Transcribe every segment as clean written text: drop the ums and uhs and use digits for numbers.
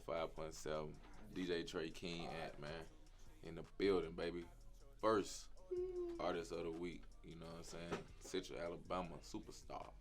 105.7. DjTrey King man. In the building, baby. First artist of the week. You know what I'm saying? Central Alabama superstars.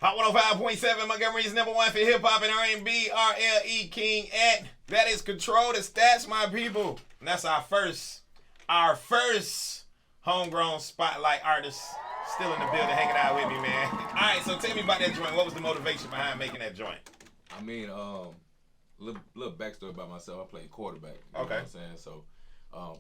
Hot 105.7, Montgomery's number one for hip hop and R&B, RLE King at. That is Control the Stats, my people. And that's our first homegrown spotlight artist. Still in the building, hanging out with me, man. All right, so tell me about that joint. What was the motivation behind making that joint? I mean, little backstory about myself. I played quarterback. You know what I'm saying? So,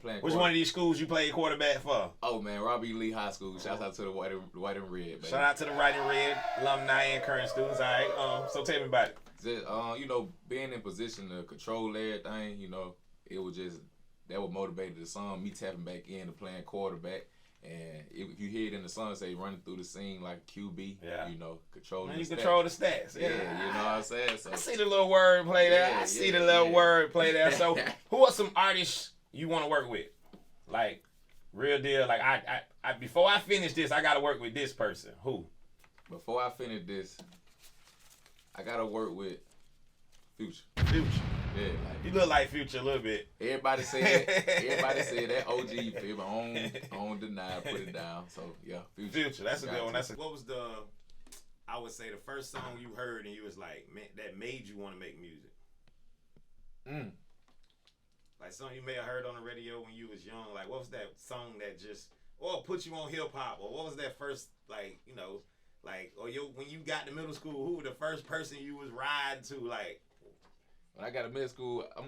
playing. Which one of these schools you played quarterback for? Oh man, Robbie Lee High School. Shouts out to the white and red. Baby. Shout out to the white and red alumni and current students. All right. So tell me about it. You know, being in position to control everything. You know, it was just that what motivated the song. Me tapping back into playing quarterback. And if you hear it in the song, say running through the scene like QB, you know, controlling the stats. Control the stats. Yeah, you know what I'm saying? So, I see the little word play there. I see the little word play there. So who are some artists you want to work with? Like, real deal. Like, I before I finish this, I got to work with this person. Who? Before I finish this, I got to work with Future. Yeah, like, you look like Future a little bit. Everybody said that OG, you feel me? I don't deny, put it down. So yeah, Future. That's a good one. What was I would say the first song you heard and you was like, man, that made you want to make music? Like something you may have heard on the radio when you was young. Like what was that song that just put you on hip hop? Or what was that first, like, you know, like, when you got to middle school, who was the first person you was riding to? Like, when I got to middle school, I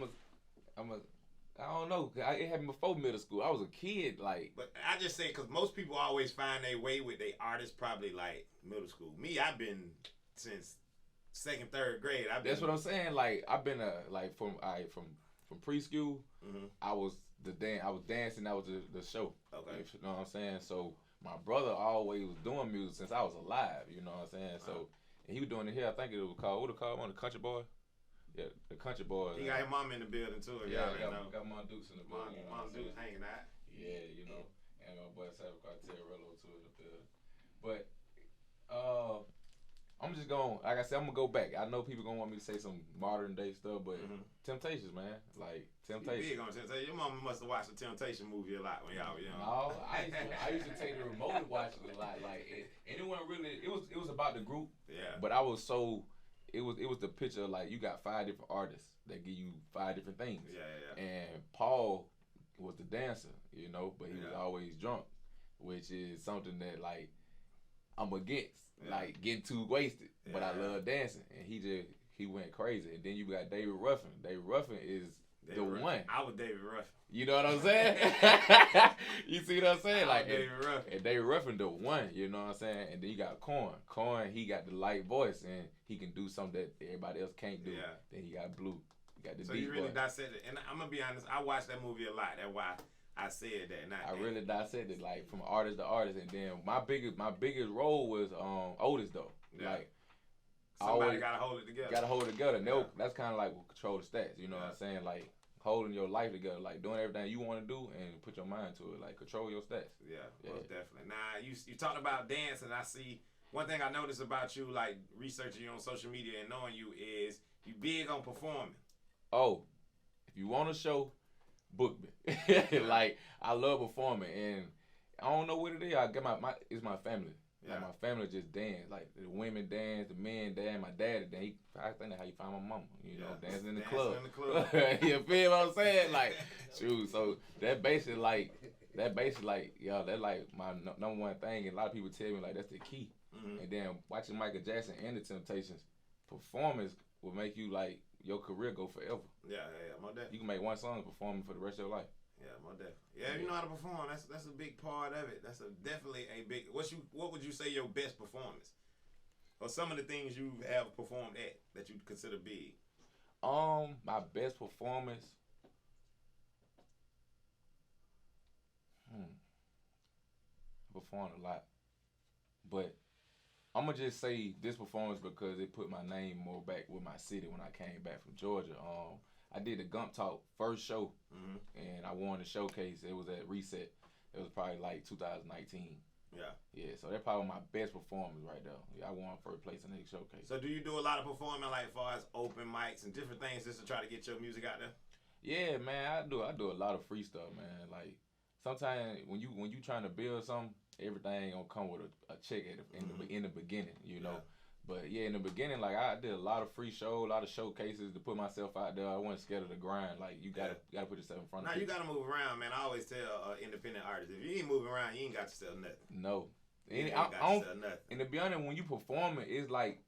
don't know. It happened before middle school. I was a kid, like. But I just say, because most people always find their way with their artists probably like middle school. Me, I've been since second, third grade. That's what I'm saying. Like I've been from preschool. Mm-hmm. I was dancing. That was the show. Okay. You know what I'm saying? So my brother always was doing music since I was alive. You know what I'm saying? So and he was doing it here. I think it was called the Country Boy. Yeah, the Country Boy. He got his mom in the building too. Got Mom Dukes in the building. Mom Dukes hanging out. Yeah, you know, and my boy Carterello too in the building. But I'm just going. Like I said, I'm gonna go back. I know people gonna want me to say some modern day stuff, but Temptations, man, like Temptations. You big on Temptations. Your mama must have watched the Temptation movie a lot when y'all were young. No, I used to take the remote and watch it a lot. Like, and it wasn't really. It was about the group. Yeah. But I was so. It was the picture of like you got 5 different artists that give you 5 different things. Yeah. And Paul was the dancer, you know, but he was always drunk, which is something that like I'm against, like getting too wasted. But I love dancing, and he went crazy. And then you got David Ruffin. David Ruffin is the one. I was David Ruffin. You know what I'm saying? You see what I'm saying? Like David Ruffin. And David Ruffin the one, you know what I'm saying? And then you got Corn. Corn, he got the light voice and he can do something that everybody else can't do. Yeah. Then he got Blue. He got the so deep you really voice. dissected it. And I'm gonna be honest, I watched that movie a lot. That's why I said that. I really dissected like from artist to artist, and then my biggest role was Otis though. Yeah. Like somebody gotta hold it together. Gotta hold it together. Yeah. That's kind of like what Control the Stats. You know what I'm saying? Like holding your life together, like doing everything you want to do and put your mind to it, like control your stats. Yeah, most definitely. Now, you talked about dance, and I see one thing I noticed about you, like researching you on social media and knowing you, is you big on performing. Oh, if you want a show, book me. Like, I love performing, and I don't know what it is. I get it's my family. Yeah. Like, my family just dance. Like, the women dance, the men dance, my daddy dance. I think that's how you find my mama. You know, dancing in the club. You feel what I'm saying? Like, shoot. So that basically like, yo, that's like my number one thing. And a lot of people tell me like that's the key. Mm-hmm. And then watching Michael Jackson and the Temptations, performance will make you like your career go forever. Yeah, my dad. You can make one song performing for the rest of your life. Yeah, my definitely. Yeah, you know how to perform. That's a big part of it. That's definitely a big. What would you say your best performance, or some of the things you have performed at that you consider big? My best performance. I performed a lot, but I'm gonna just say this performance because it put my name more back with my city when I came back from Georgia. I did the Gump Talk first show, and I won the showcase. It was at Reset. It was probably like 2019, Yeah, so they're probably my best performers right there. Yeah, I won first place in the showcase. So do you do a lot of performing, like as far as open mics and different things, just to try to get your music out there? Yeah, man, I do a lot of free stuff, man. Like sometimes when you trying to build something, everything ain't gonna come with a check in the beginning, you know. But yeah, in the beginning, like I did a lot of free shows, a lot of showcases to put myself out there. I wasn't scared of the grind. Like you gotta put yourself in front of people. Now you gotta move around, man. I always tell independent artists, if you ain't moving around, you ain't got to sell nothing. No. You ain't got to sell nothing. And to be honest, when you performing, it's like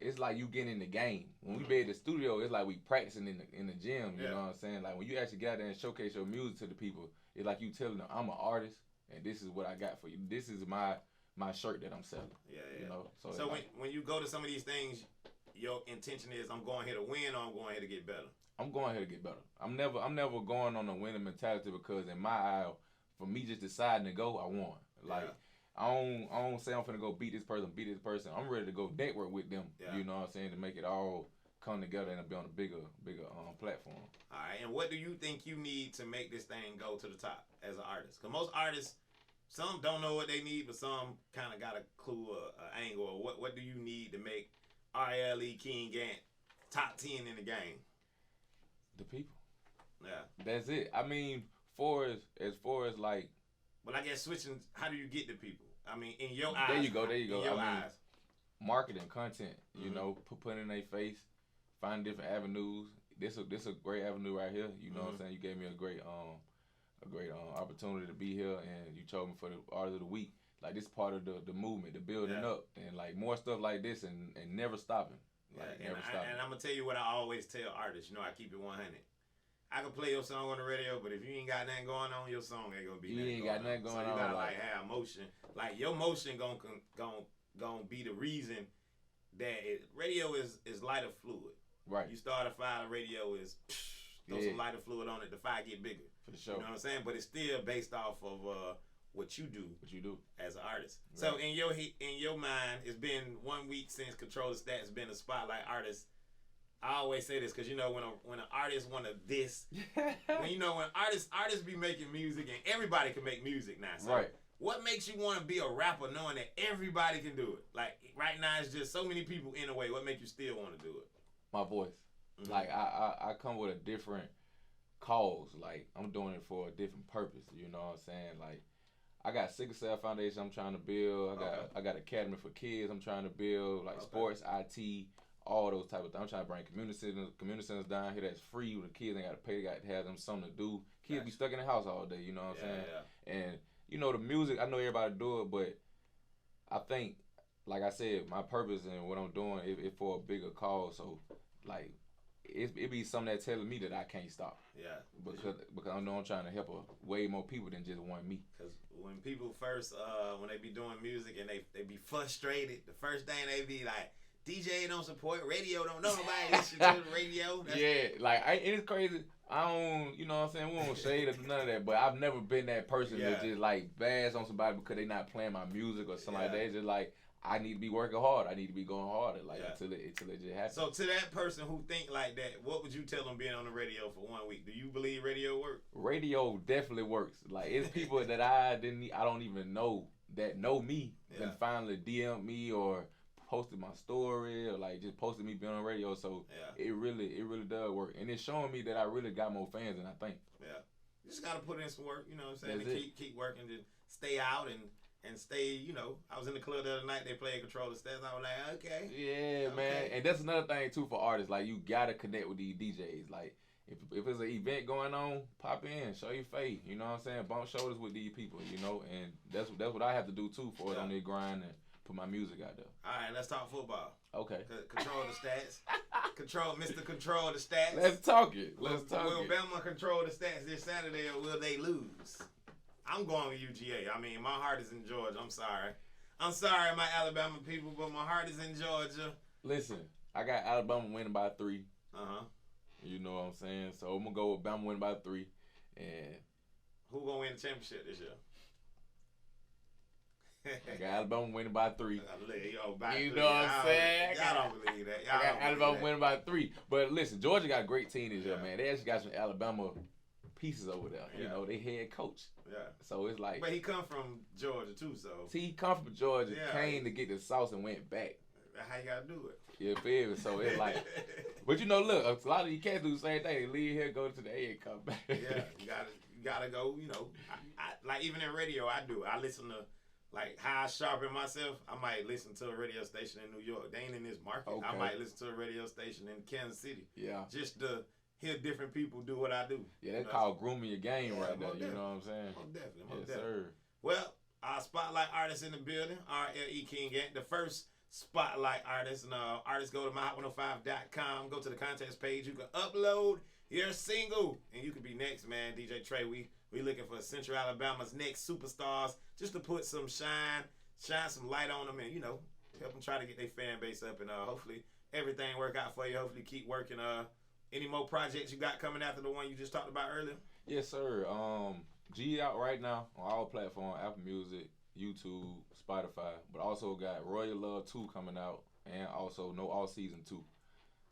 you getting in the game. When we be at the studio, it's like we practicing in the gym. You know what I'm saying? Like when you actually get out there and showcase your music to the people, it's like you telling them, I'm an artist and this is what I got for you. This is my shirt that I'm selling. Yeah. You know. So when you go to some of these things, your intention is I'm going here to win or I'm going here to get better. I'm going here to get better. I'm never going on a winning mentality because in my eye, for me just deciding to go, I won. Like. I don't say I'm finna go beat this person. I'm ready to go network with them. You know what I'm saying, to make it all come together and be on a bigger platform. All right, and what do you think you need to make this thing go to the top as an artist? Because most artists, some don't know what they need, but some kind of got a clue, an angle. Or what do you need to make RLE King Gant top 10 in the game? The people. Yeah. That's it. I mean, as far as like. Well, I guess switching, how do you get the people? I mean, in your eyes. There you go. In your eyes. Marketing, content, you know, putting in their face, find different avenues. This a great avenue right here. You know what I'm saying? You gave me a great opportunity to be here, and you chose me for the Artist of the Week. Like, this part of the movement, the building up, and like more stuff like this, and never stopping. Like, never stopping. And I'm gonna tell you what I always tell artists. You know, I keep it 100. I can play your song on the radio, but if you ain't got nothing going on, your song ain't gonna be nothing. You ain't got nothing going on. So you gotta like have motion. Like your motion gonna be the reason that radio is lighter fluid. Right. You start a fire, the radio is throw some lighter fluid on it, the fire get bigger. For sure. You know what I'm saying? But it's still based off of what you do. As an artist. Right. So in your mind, it's been 1 week since Control the Stats been a spotlight artist. I always say this because, you know, when an artist want to diss, when artists be making music and everybody can make music now. So right. What makes you want to be a rapper knowing that everybody can do it? Like right now, it's just so many people in a way. What makes you still want to do it? My voice. Mm-hmm. Like I come with a different cause. Like I'm doing it for a different purpose. You know what I'm saying? Like I got Sickle Cell Foundation I'm trying to build. I got Academy for Kids I'm trying to build. Like sports, IT. All those type of things. I'm trying to bring community centers down here that's free where the kids ain't got to pay. They got to have them something to do. Kids be stuck in the house all day, you know what I'm saying? Yeah. And, you know, the music, I know everybody do it, but I think, like I said, my purpose and what I'm doing is for a bigger cause. So, like, it be something that telling me that I can't stop. Yeah. Because I know I'm trying to help way more people than just one me. Because when people first, when they be doing music and they be frustrated, the first thing they be like, DJ don't support radio, don't know nobody listen to the radio. It's crazy. I don't, you know what I'm saying? We don't shade or none of that, but I've never been that person that just like bash on somebody because they not playing my music or something like that. It's just like, I need to be working hard. I need to be going harder, until it just happens. So to that person who think like that, what would you tell them being on the radio for 1 week? Do you believe radio works? Radio definitely works. Like it's people that I don't even know that know me and finally DM me or posted my story or like just posted me being on radio, so it really does work, and it's showing me that I really got more fans than I think. Yeah, you just gotta put in some work, you know what I'm saying, to keep working, to stay out and stay, you know. I was in the club the other night, they played Control the Stats, I was like, okay, man, and that's another thing too for artists, like you gotta connect with these DJs, like if there's an event going on, pop in, show your face, you know what I'm saying, bump shoulders with these people, you know, and that's what I have to do too for it on their grind and put my music out there. All right, let's talk football. Okay. Control the stats. Mr. Control the stats. Let's talk it. Will Bama control the stats this Saturday or will they lose? I'm going with UGA. I mean, my heart is in Georgia. I'm sorry, my Alabama people, but my heart is in Georgia. Listen, I got Alabama winning by 3. Uh-huh. You know what I'm saying? So I'm going to go with Bama winning by 3. And who going to win the championship this year? I got Alabama winning by 3. You know what I'm saying? Y'all don't believe that. I got Alabama winning by 3. But listen, Georgia got a great team this year, man. They actually got some Alabama pieces over there. Yeah. You know, they head coach. Yeah. So it's like. But he come from Georgia too, so. See, he come from Georgia, Yeah. came to get the sauce and went back. That's how you gotta do it. You feel me? So it's like, but you know, look, a lot of you cats do the same thing. They leave here, go to the A and come back. Yeah, you gotta go. You know, I like even in radio, I do. I listen to like how I sharpen myself. I might listen to a radio station in New York. They ain't in this market. Okay. I might listen to a radio station in Kansas City. Yeah. Just to hear different people do what I do. Yeah, that's called grooming your game right there. most You know what I'm saying? Most definitely. Yes, Most definitely. sir. Well, our spotlight artists in the building, RLE King Ant, the first spotlight artist. And artists go to my105.com, go to the contest page. You can upload your single, and you could be next, man. DjTrey, we looking for Central Alabama's next superstars, just to put some shine some light on them, and you know, help them try to get their fan base up, and hopefully everything work out for you. Hopefully keep working. Any more projects you got coming after the one you just talked about earlier? Yes, sir. G out right now on all platforms: Apple Music, YouTube, Spotify. But also got Royal Love 2 coming out, and also No All Season 2.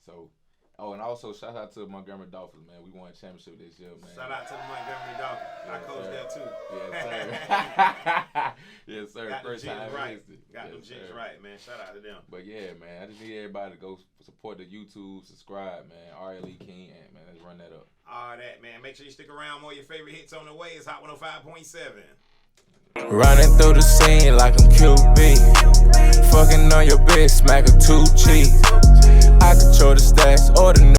So. Oh, and also shout out to Montgomery Dolphins, man. We won a championship this year, man. Shout out to the Montgomery Dolphins. Yes, I coached sir. there too. Yes, sir. Yes, sir. Got First them time jigs right. listed. Got yes, them jigs sir. right, man. Shout out to them. But yeah, man, I just need everybody to go support the YouTube, subscribe, man. RLE King Ant, man. Let's run that up. All that, man. Make sure you stick around. More of your favorite hits on the way. It's Hot 105.7. Running through the scene like I'm QB. Fucking on your bitch, smack her 2 cheeks. I control the stats, order.